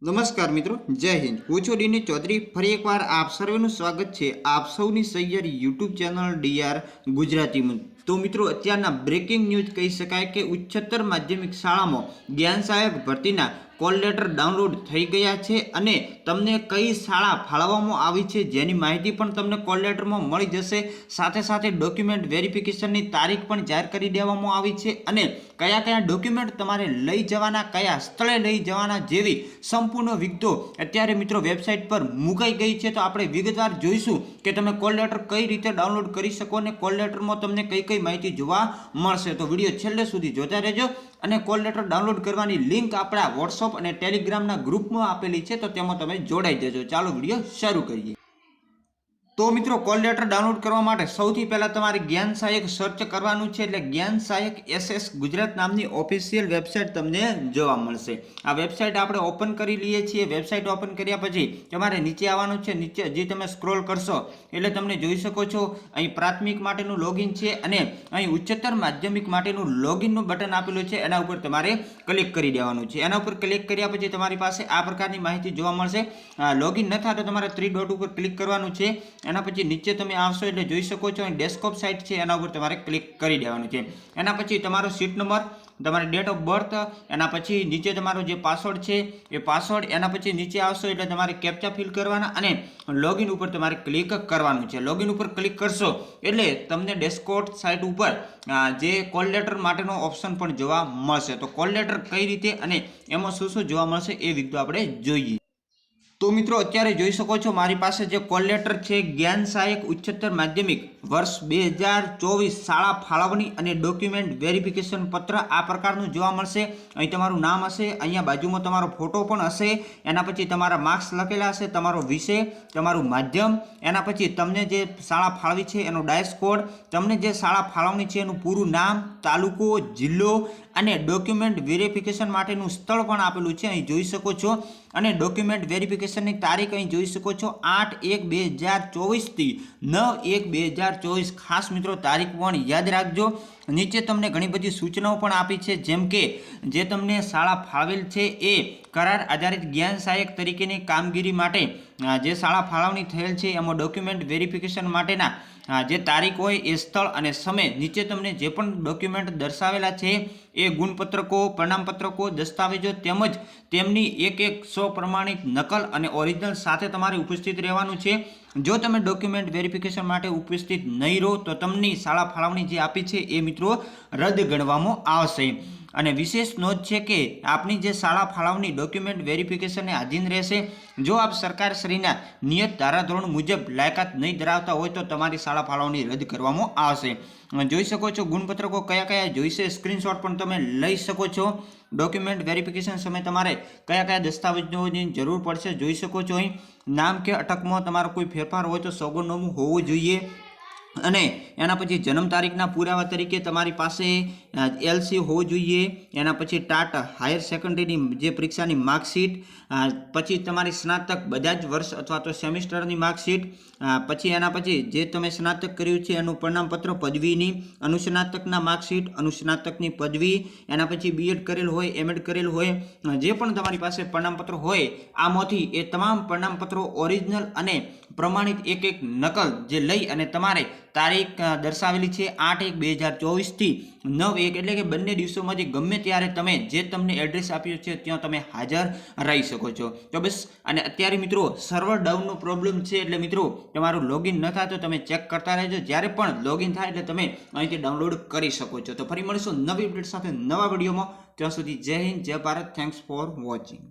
નમસ્કાર મિત્રો, જય હિન્દ। હું છું ડીની ચૌધરી। ફરી એકવાર આપ સર્વેનું સ્વાગત છે આપ સૌની સૈયર યુટ્યુબ ચેનલ ડીઆર ગુજરાતીમાં। તો મિત્રો, અત્યારના બ્રેકિંગ ન્યૂઝ કહી શકાય કે ઉચ્ચતર માધ્યમિક શાળામાં જ્ઞાન સહાયક ભરતીના કોલ લેટર ડાઉનલોડ થઈ ગયા છે અને તમને કઈ શાળા ફાળવવામાં આવી છે જેની માહિતી પણ તમને કોલ લેટરમાં મળી જશે। સાથે સાથે ડોક્યુમેન્ટ વેરિફિકેશનની તારીખ પણ જાહેર કરી દેવામાં આવી છે અને કયા કયા ડોક્યુમેન્ટ તમારે લઈ જવાના, કયા સ્થળે લઈ જવાના જેવી સંપૂર્ણ વિગતો અત્યારે મિત્રો વેબસાઇટ પર મુકાઈ ગઈ છે। તો આપણે વિગતવાર જોઈશું કે તમે કોલ લેટર કઈ રીતે ડાઉનલોડ કરી શકો અને કોલ લેટરમાં તમને કઈ કઈ માહિતી જોવા મળશે। તો વિડીયો છેલ્લે સુધી જોતા રહેજો અને કોલ લેટર ડાઉનલોડ કરવાની લિંક આપણા વોટ્સઅપ અને ટેલિગ્રામના ગ્રુપમાં આપેલી છે, તો તેમાં તમે જોડાઈ જજો। ચાલો વિડીયો શરૂ કરીએ। તો મિત્રો, કોલ લેટર ડાઉનલોડ કરવા માટે સૌથી પહેલા તમારે જ્ઞાન સહાયક સર્ચ કરવાનું છે, એટલે જ્ઞાન સહાયક SS ગુજરાત નામની ઓફિશિયલ વેબસાઇટ તમને જોવા મળશે। આ વેબસાઇટ આપણે ઓપન કરી લઈએ છીએ। વેબસાઇટ ઓપન કર્યા પછી તમારે નીચે આવવાનું છે। નીચે જે તમે સ્ક્રોલ કરશો એટલે તમને જોઈ શકો છો અહીં પ્રાથમિક માટેનું લોગિન છે અને અહીં ઉચ્ચતર માધ્યમિક માટેનું લોગિનનું બટન આપેલું છે, એના ઉપર તમારે ક્લિક કરી દેવાનું છે। એના ઉપર ક્લિક કર્યા પછી તમારી પાસે આ પ્રકારની માહિતી જોવા મળશે। લોગિન ન થાય તો તમારે 3 ડોટ ઉપર ક્લિક કરવાનું છે। એના પછી નીચે તમે આવશો એટલે જોઈ શકો છો અહીં ડેસ્કટોપ સાઇટ છે, એના ઉપર તમારે ક્લિક કરી દેવાનું છે। એના પછી તમારો સીટ નંબર, તમારી ડેટ ઓફ બર્થ, એના પછી નીચે તમારો જે પાસવર્ડ છે એ પાસવર્ડ, એના પછી નીચે આવશો એટલે તમારે કેપ્ચા ફિલ કરવાના અને લોગિન ઉપર તમારે ક્લિક કરવાનું છે। લોગિન ઉપર ક્લિક કરશો એટલે તમને ડેસ્કટોપ સાઇટ ઉપર જે કોલ લેટર માટેનો ઓપ્શન પણ જોવા મળશે। તો કોલ લેટર કઈ રીતે અને એમાં શું શું જોવા મળશે એ વિગતો આપણે જોઈએ। તો મિત્રો, અત્યારે જોઈ શકો છો મારી પાસે જે કોલ લેટર છે જ્ઞાન સહાયક ઉચ્ચતર માધ્યમિક વર્ષ 2024 શાળા ફાળવણી અને ડોક્યુમેન્ટ વેરિફિકેશન પત્ર આ પ્રકારનું જોવા મળશે। અહીં તમારું નામ હશે, અહીંયા બાજુમાં તમારો ફોટો પણ હશે, એના પછી તમારા માર્ક્સ લખેલા હશે, તમારો વિષય, તમારું માધ્યમ, એના પછી તમને જે શાળા ફાળવી છે એનો ડાયસ કોડ, તમને જે શાળા ફાળવણી છે એનું પૂરું નામ, તાલુકો, જિલ્લો અને ડોક્યુમેન્ટ વેરિફિકેશન માટેનું સ્થળ પણ આપેલું છે, અહીં જોઈ શકો છો। અને ડોક્યુમેન્ટ વેરિફિકેશનની તારીખ અહીં જોઈ શકો છો 8/1/2024 થી 9/1/2024। ખાસ મિત્રો તારીખ પણ યાદ રાખજો। નીચે તમને ઘણી બધી સૂચનાઓ પણ આપી છે, જેમ કે જે તમને શાળા ફાળવેલ છે એ કરાર આધારિત જ્ઞાન સહાયક તરીકેની કામગીરી માટે જે શાળા ફાળવણી થયેલ છે એમાં ડોક્યુમેન્ટ વેરિફિકેશન માટેના જે તારીખ હોય એ સ્થળ અને સમય નીચે તમને જે પણ ડોક્યુમેન્ટ દર્શાવેલા છે એ ગુણપત્રકો, પ્રમાણપત્રકો, દસ્તાવેજો તેમજ તેમની એક સ્વપ્રમાણિત નકલ અને ઓરિજિનલ સાથે તમારે ઉપસ્થિત રહેવાનું છે। જો તમે ડોક્યુમેન્ટ વેરિફિકેશન માટે ઉપસ્થિત નહીં રહો તો તમને શાળા ફાળવણી જે આપી છે એ મિત્રો રદ ગણવામાં આવશે। અને વિશેષ નોંધ છે કે આપની જે શાળા ફાળવણી ડોક્યુમેન્ટ વેરિફિકેશનને આધીન રહેશે। જો આપ સરકારશ્રીના નિયત ધારાધોરણ મુજબ લાયકાત નહીં ધરાવતા હોય તો તમારી શાળા ફાળવણી રદ કરવામાં આવશે। જોઈ શકો છો ગુણપત્રકો કયા કયા જોઈશે, સ્ક્રીનશોટ પણ તમે લઈ શકો છો। ડોક્યુમેન્ટ વેરિફિકેશન સમયે તમારે કયા કયા દસ્તાવેજોની જરૂર પડશે જોઈ શકો છો। અહીં નામ કે અટકમાં તમારો કોઈ ફેરફાર હોય તો સોગંદનામું હોવું જોઈએ અને એના પછી જન્મ તારીખના પુરાવા તરીકે તમારી પાસે LC હોવું જોઈએ। એના પછી ટાટ હાયર સેકન્ડરીની જે પરીક્ષાની માર્કશીટ, પછી તમારી સ્નાતક બધા જ વર્ષ અથવા તો સેમિસ્ટરની માર્કશીટ, પછી એના પછી જે તમે સ્નાતક કર્યું છે એનું પ્રમાણપત્ર, પદવીની, અનુસ્નાતકના માર્કશીટ, અનુસ્નાતકની પદવી, એના પછી B.Ed કરેલ હોય, M.Ed કરેલ હોય, જે પણ તમારી પાસે પ્રમાણપત્ર હોય આમાંથી એ તમામ પ્રમાણપત્રો ઓરિજિનલ અને પ્રમાણિત એક નકલ જે લઈ અને તમારે તારીખ દર્શાવેલી છે 8/1/2024 થી 9/1 એટલે કે બંને દિવસોમાંથી ગમે ત્યારે તમે જે તમને એડ્રેસ આપ્યું છે ત્યાં તમે હાજર રહી શકો છો। તો બસ, અને અત્યારે મિત્રો સર્વર ડાઉનનો પ્રોબ્લેમ છે, એટલે મિત્રો તમારું લોગિન ન થાય તો તમે ચેક કરતા રહેજો। જ્યારે પણ લોગિન થાય એટલે તમે અહીંથી ડાઉનલોડ કરી શકો છો। તો ફરી મળીશું નવી અપડેટ સાથે નવા વિડીયોમાં। ત્યાં સુધી જય હિન્દ, જય ભારત। Thanks for watching.